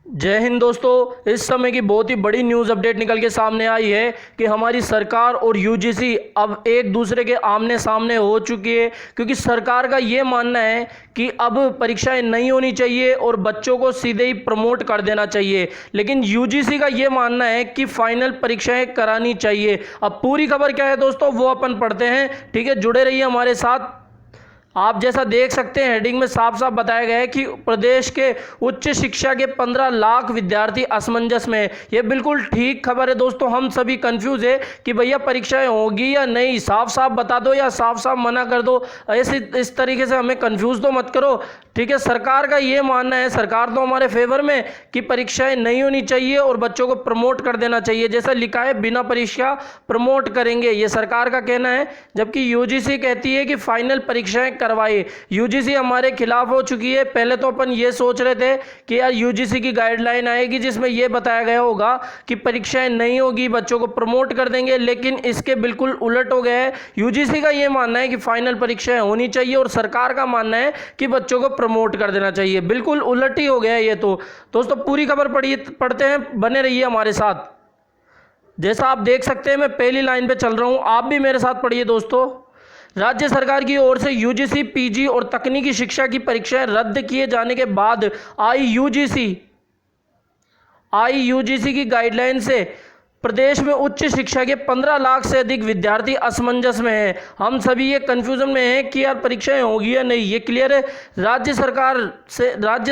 जय हिंद दोस्तों। इस समय की बहुत ही बड़ी न्यूज़ अपडेट निकल के सामने आई है कि हमारी सरकार और यूजीसी अब एक दूसरे के आमने सामने हो चुकी है, क्योंकि सरकार का ये मानना है कि अब परीक्षाएं नहीं होनी चाहिए और बच्चों को सीधे ही प्रमोट कर देना चाहिए, लेकिन यूजीसी का ये मानना है कि फाइनल परीक्षाएं करानी चाहिए। अब पूरी खबर क्या है दोस्तों, वो अपन पढ़ते हैं। ठीक है, जुड़े रहिए हमारे साथ। आप जैसा देख सकते हैं, हेडिंग में साफ साफ बताया गया है कि प्रदेश के उच्च शिक्षा के 15 लाख विद्यार्थी असमंजस में है। ये बिल्कुल ठीक खबर है दोस्तों। हम सभी कंफ्यूज है कि भैया परीक्षाएं होगी या नहीं, साफ साफ बता दो या साफ साफ मना कर दो। ऐसे इस तरीके से हमें कंफ्यूज तो मत करो। ठीक है, सरकार का ये मानना है, सरकार तो हमारे फेवर में, कि परीक्षाएं नहीं होनी चाहिए और बच्चों को प्रमोट कर देना चाहिए। जैसा लिखा है, बिना परीक्षा प्रमोट करेंगे, ये सरकार का कहना है। जबकि यूजीसी कहती है कि फाइनल परीक्षाएं करवाइए। यूजीसी हमारे खिलाफ हो चुकी है। पहले तो अपन ये सोच रहे थे कि यार यूजीसी की गाइडलाइन आएगी जिसमें यह बताया गया होगा कि परीक्षाएं नहीं होगी, बच्चों को प्रमोट कर देंगे, लेकिन इसके बिल्कुल उलट हो गया है। यूजीसी का यह मानना है कि फाइनल परीक्षाएं होनी चाहिए और सरकार का मानना है कि बच्चों को प्रमोट कर देना चाहिए। बिल्कुल उलट ही हो गया है ये तो। दोस्तों पूरी खबर पढ़ते हैं, बने रहिए हमारे साथ। जैसा आप देख सकते हैं, मैं पहली लाइन पे चल रहा हूं, आप भी मेरे साथ पढ़िए दोस्तों। राज्य सरकार की ओर से यूजीसी पीजी और तकनीकी शिक्षा की परीक्षाएं रद्द किए जाने के बाद आई यूजीसी की गाइडलाइन से प्रदेश में उच्च शिक्षा के 15 लाख से अधिक विद्यार्थी असमंजस में हैं। हम सभी ये कंफ्यूजन में हैं कि यार परीक्षाएं होगी या नहीं, ये क्लियर है। राज्य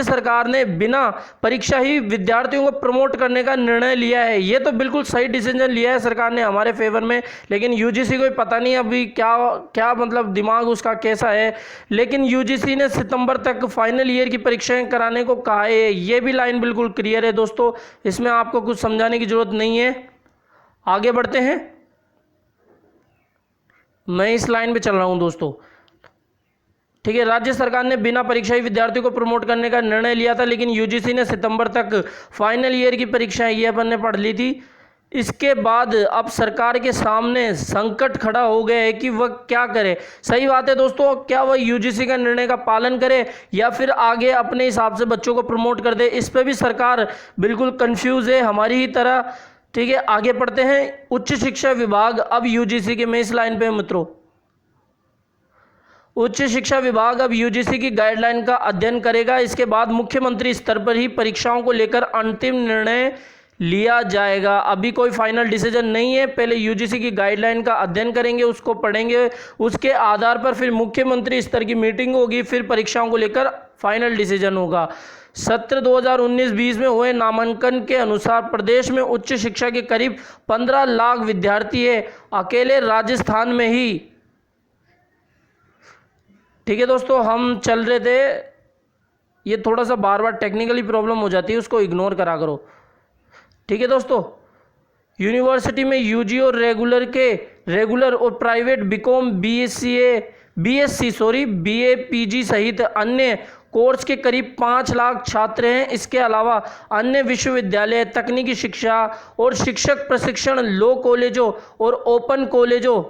सरकार ने बिना परीक्षा ही विद्यार्थियों को प्रमोट करने का निर्णय लिया है। ये तो बिल्कुल सही डिसीजन लिया है सरकार ने हमारे फेवर में, लेकिन यूजीसी को पता नहीं अभी क्या क्या मतलब दिमाग उसका कैसा है। लेकिन यूजीसी ने सितंबर तक फाइनल ईयर की परीक्षाएं कराने को कहा है। ये भी लाइन बिल्कुल क्लियर है दोस्तों, इसमें आपको कुछ समझाने की जरूरत नहीं है। आगे बढ़ते हैं, मैं इस लाइन पे चल रहा हूं दोस्तों। ठीक है, राज्य सरकार ने बिना परीक्षा ही विद्यार्थियों को प्रमोट करने का निर्णय लिया था, लेकिन यूजीसी ने सितंबर तक फाइनल ईयर की परीक्षाएं, ये अपन ने पढ़ ली थी। इसके बाद अब सरकार के सामने संकट खड़ा हो गया है कि वह क्या करे। सही बात है दोस्तों, क्या वह यूजीसी का निर्णय का पालन करे या फिर आगे अपने हिसाब से बच्चों को प्रमोट कर दे। इस पर भी सरकार बिल्कुल कंफ्यूज है हमारी ही तरह। ठीक है, आगे पढ़ते हैं। उच्च शिक्षा विभाग अब यूजीसी के, मैं इस लाइन पे मित्रों, उच्च शिक्षा विभाग अब यूजीसी की गाइडलाइन का अध्ययन करेगा। इसके बाद मुख्यमंत्री स्तर पर ही परीक्षाओं को लेकर अंतिम निर्णय लिया जाएगा। अभी कोई फाइनल डिसीजन नहीं है, पहले यूजीसी की गाइडलाइन का अध्ययन करेंगे, उसको पढ़ेंगे, उसके आधार पर फिर मुख्यमंत्री स्तर की मीटिंग होगी, फिर परीक्षाओं को लेकर फाइनल डिसीजन होगा। सत्र 2019-20 में हुए नामांकन के अनुसार प्रदेश में उच्च शिक्षा के करीब 15 लाख विद्यार्थी है, अकेले राजस्थान में ही। ठीक है दोस्तों, हम चल रहे थे, ये थोड़ा सा बार बार टेक्निकली प्रॉब्लम हो जाती है, उसको इग्नोर करा करो। ठीक है दोस्तों, यूनिवर्सिटी में यूजी और रेगुलर और प्राइवेट बीकॉम बीए पीजी सहित अन्य कोर्स के करीब 5 लाख छात्र हैं। इसके अलावा अन्य विश्वविद्यालय, तकनीकी शिक्षा और शिक्षक प्रशिक्षण, लॉ कॉलेजों और ओपन कॉलेजों,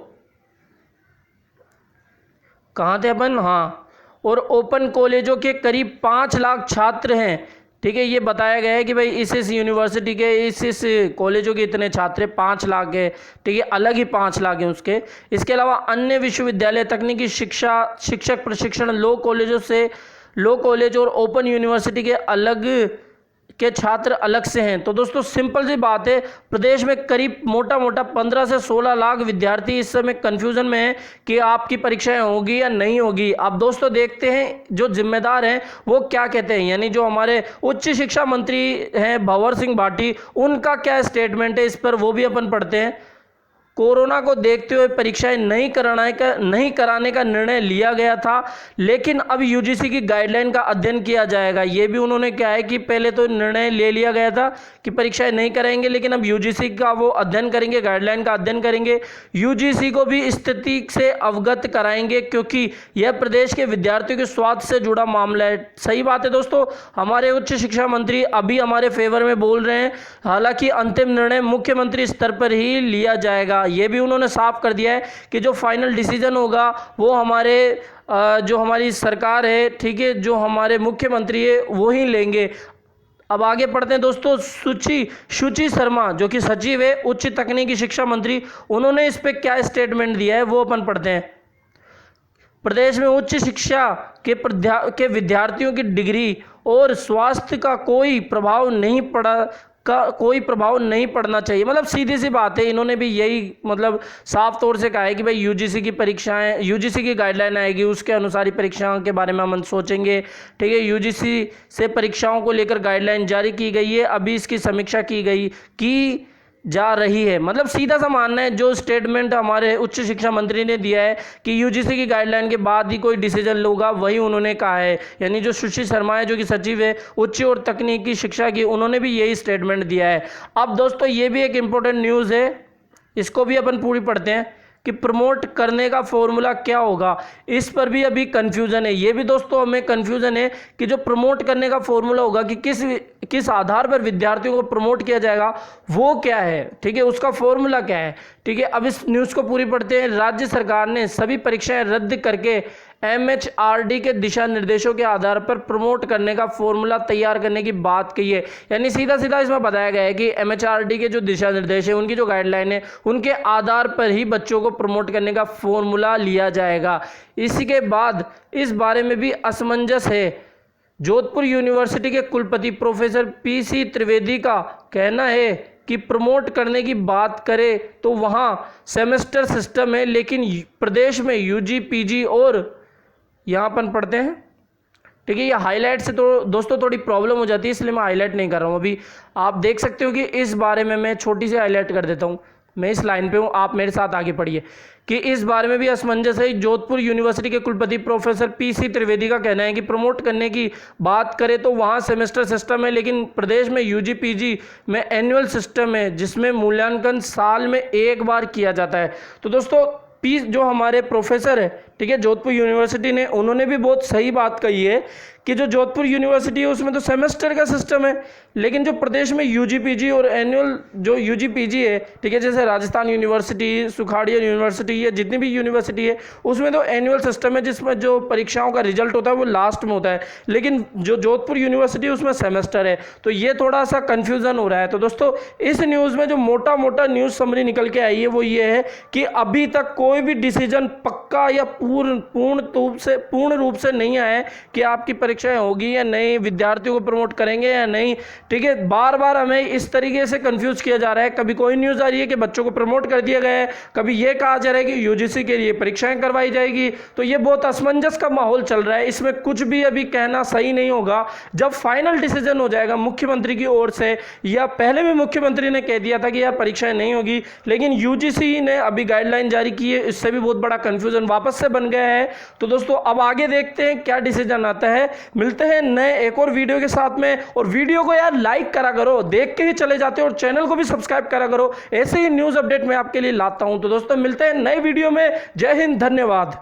कहाँ थे अपन, हाँ, और ओपन कॉलेजों के करीब 5 लाख छात्र हैं। ठीक है, ये बताया गया है कि भाई इस यूनिवर्सिटी के इस कॉलेजों के इतने छात्र 5 लाख है। ठीक है, अलग ही 5 लाख हैं उसके। इसके अलावा अन्य विश्वविद्यालय, तकनीकी शिक्षा, शिक्षक प्रशिक्षण, लॉ कॉलेज और ओपन यूनिवर्सिटी के अलग के छात्र अलग से हैं। तो दोस्तों सिंपल सी बात है, प्रदेश में करीब मोटा 15 से 16 लाख विद्यार्थी इस समय कंफ्यूजन में है कि आपकी परीक्षाएं होगी या नहीं होगी। अब दोस्तों देखते हैं जो जिम्मेदार हैं वो क्या कहते हैं, यानी जो हमारे उच्च शिक्षा मंत्री हैं भंवर सिंह भाटी, उनका क्या स्टेटमेंट है इस पर, वो भी अपन पढ़ते हैं। कोरोना को देखते हुए परीक्षाएं नहीं कराने का निर्णय लिया गया था, लेकिन अब यूजीसी की गाइडलाइन का अध्ययन किया जाएगा। ये भी उन्होंने क्या है कि पहले तो निर्णय ले लिया गया था कि परीक्षाएं नहीं कराएंगे, लेकिन अब यूजीसी का वो अध्ययन करेंगे, गाइडलाइन का अध्ययन करेंगे। यूजीसी को भी स्थिति से अवगत कराएंगे, क्योंकि यह प्रदेश के विद्यार्थियों के स्वास्थ्य से जुड़ा मामला है। सही बात है दोस्तों, हमारे उच्च शिक्षा मंत्री अभी हमारे फेवर में बोल रहे हैं, हालांकि अंतिम निर्णय मुख्यमंत्री स्तर पर ही लिया जाएगा। ये भी उन्होंने साफ कर दिया है कि जो फाइनल डिसीजन होगा वो जो हमारी सरकार है, ठीक है, जो हमारे मुख्यमंत्री है वो ही लेंगे। अब आगे पढ़ते हैं दोस्तों। शुचि शर्मा जो कि सचिव है उच्च तकनीकी शिक्षा मंत्री, उन्होंने इस पे क्या स्टेटमेंट दिया है वो अपन पढ़ते हैं। प्रदेश में उच्च शिक्षा के विद्यार्थियों की डिग्री और स्वास्थ्य का कोई प्रभाव नहीं पड़ना चाहिए। मतलब सीधी सी बात है, इन्होंने भी यही मतलब साफ तौर से कहा है कि भाई यूजीसी की परीक्षाएं, यूजीसी की गाइडलाइन आएगी उसके अनुसार ही परीक्षाओं के बारे में हम सोचेंगे। ठीक है, यूजीसी से परीक्षाओं को लेकर गाइडलाइन जारी की गई है, अभी इसकी समीक्षा की जा रही है। मतलब सीधा सा मानना है, जो स्टेटमेंट हमारे उच्च शिक्षा मंत्री ने दिया है कि यूजीसी की गाइडलाइन के बाद ही कोई डिसीजन होगा, वही उन्होंने कहा है। यानी जो सुश्री शर्मा है जो कि सचिव है उच्च और तकनीकी शिक्षा की, उन्होंने भी यही स्टेटमेंट दिया है। अब दोस्तों ये भी एक इम्पोर्टेंट न्यूज़ है, इसको भी अपन पूरी पढ़ते हैं कि प्रमोट करने का फॉर्मूला क्या होगा। इस पर भी अभी कन्फ्यूज़न है, ये भी दोस्तों हमें कन्फ्यूज़न है कि जो प्रमोट करने का फॉर्मूला होगा कि किस आधार पर विद्यार्थियों को प्रमोट किया जाएगा वो क्या है। ठीक है, उसका फॉर्मूला क्या है। ठीक है, अब इस न्यूज़ को पूरी पढ़ते हैं। राज्य सरकार ने सभी परीक्षाएं रद्द करके MHRD के दिशा निर्देशों के आधार पर प्रमोट करने का फॉर्मूला तैयार करने की बात कही है। यानी सीधा सीधा इसमें बताया गया है कि MHRD के जो दिशा निर्देश है, उनकी जो गाइडलाइन है, उनके आधार पर ही बच्चों को प्रमोट करने का फॉर्मूला लिया जाएगा। इसी के बाद इस बारे में भी असमंजस है। जोधपुर यूनिवर्सिटी के कुलपति प्रोफेसर PC त्रिवेदी का कहना है कि प्रमोट करने की बात करें तो वहाँ सेमेस्टर सिस्टम है, लेकिन प्रदेश में UG PG और यहाँ अपन पढ़ते हैं। ठीक है, ये हाईलाइट से तो दोस्तों थोड़ी प्रॉब्लम हो जाती है, इसलिए मैं हाईलाइट नहीं कर रहा हूँ। अभी आप देख सकते हो कि इस बारे में मैं छोटी सी हाईलाइट कर देता हूँ। मैं इस लाइन पे हूँ, आप मेरे साथ आगे पढ़िए कि इस बारे में भी असमंजस है। जोधपुर यूनिवर्सिटी के कुलपति प्रोफेसर PC त्रिवेदी का कहना है कि प्रमोट करने की बात करें तो वहाँ सेमेस्टर सिस्टम है, लेकिन प्रदेश में UG PG में एनुअल सिस्टम है, जिसमें मूल्यांकन साल में एक बार किया जाता है। तो दोस्तों जो हमारे प्रोफेसर है, ठीक है, जोधपुर यूनिवर्सिटी ने, उन्होंने भी बहुत सही बात कही है कि जो जोधपुर यूनिवर्सिटी है उसमें तो सेमेस्टर का सिस्टम है, लेकिन जो प्रदेश में UG PG और एनुअल जो UG PG है, ठीक है, जैसे राजस्थान यूनिवर्सिटी, सुखाड़िया यूनिवर्सिटी, ये जितनी भी यूनिवर्सिटी है उसमें तो एनुअल सिस्टम है, जिसमें जो परीक्षाओं का रिजल्ट होता है वो लास्ट में होता है, लेकिन जो जोधपुर यूनिवर्सिटी है उसमें सेमेस्टर है। तो ये थोड़ा सा कन्फ्यूज़न हो रहा है। तो दोस्तों इस न्यूज़ में जो मोटा मोटा न्यूज़ समरी निकल के आई है वो ये है कि अभी तक कोई भी डिसीजन पक्का या पूर्ण रूप से नहीं आया है कि आपकी परीक्षाएं होगी या नहीं, विद्यार्थियों को प्रमोट करेंगे या नहीं। ठीक है, बार बार हमें इस तरीके से कंफ्यूज किया जा रहा है। कभी कोई न्यूज़ आ रही है कि बच्चों को प्रमोट कर दिया गया है, कभी ये कहा जा रहा है कि UGC के लिए परीक्षाएं करवाई जाएगी। तो ये बहुत असमंजस का माहौल चल रहा है, इसमें कुछ भी अभी कहना सही नहीं होगा। जब फाइनल डिसीजन हो जाएगा मुख्यमंत्री की ओर से, या पहले भी मुख्यमंत्री ने कह दिया था कि यार परीक्षाएं नहीं होगी, लेकिन UGC ने अभी गाइडलाइन जारी की है, इससे भी बहुत बड़ा कंफ्यूजन वापस से बन गया है। तो दोस्तों अब आगे देखते हैं क्या डिसीजन आता है। मिलते हैं नए एक और वीडियो के साथ में, और वीडियो को यार लाइक करा करो, देख के ही चले जाते हो, और चैनल को भी सब्सक्राइब करा करो, ऐसे ही न्यूज़ अपडेट मैं आपके लिए लाता हूं। तो दोस्तों मिलते हैं नए वीडियो में। जय हिंद, धन्यवाद।